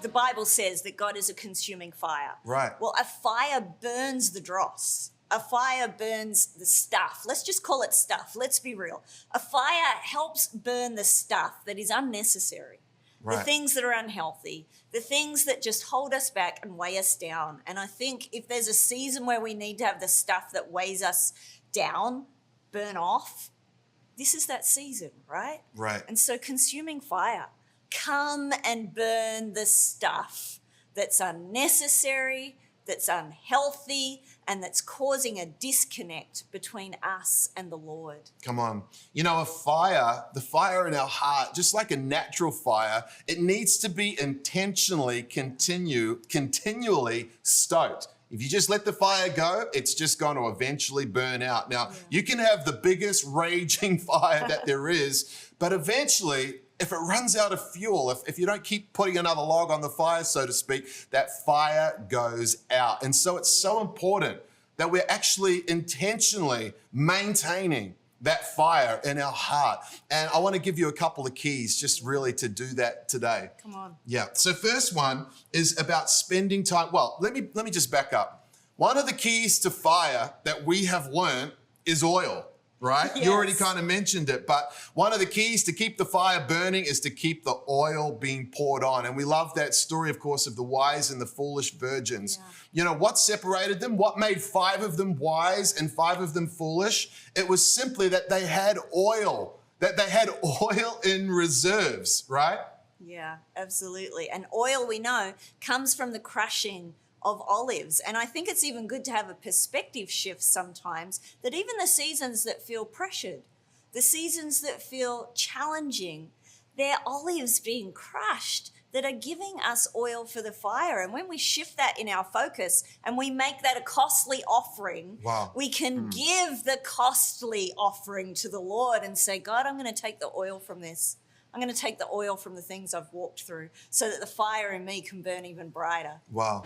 the Bible says that God is a consuming fire. Right. Well, a fire burns the dross. A fire burns the stuff. Let's just call it stuff. Let's be real. A fire helps burn the stuff that is unnecessary. Right. The things that are unhealthy, the things that just hold us back and weigh us down. And I think if there's a season where we need to have the stuff that weighs us down burn off, this is that season, right? Right. And so consuming fire, come and burn the stuff that's unnecessary, that's unhealthy, and that's causing a disconnect between us and the Lord. Come on. You know, the fire in our heart, just like a natural fire, it needs to be intentionally, continually stoked. If you just let the fire go, it's just going to eventually burn out. Now, you can have the biggest raging fire that there is, but eventually, if it runs out of fuel, if you don't keep putting another log on the fire, so to speak, that fire goes out. And so it's so important that we're actually intentionally maintaining that fire in our heart. And I want to give you a couple of keys just really to do that today. Come on. Yeah. So first one is about spending time. Well, let me just back up. One of the keys to fire that we have learned is oil. Right? Yes. You already kind of mentioned it, but one of the keys to keep the fire burning is to keep the oil being poured on. And we love that story, of course, of the wise and the foolish virgins. Yeah. You know, what separated them? What made 5 of them wise and 5 of them foolish? It was simply that they had oil, in reserves, right? Yeah, absolutely. And oil, we know, comes from the crushing of olives. And I think it's even good to have a perspective shift sometimes, that even the seasons that feel pressured, the seasons that feel challenging, they're olives being crushed that are giving us oil for the fire. And when we shift that in our focus and we make that a costly offering, we can give the costly offering to the Lord and say, God, I'm going to take the oil from this. I'm going to take the oil from the things I've walked through so that the fire in me can burn even brighter. Wow.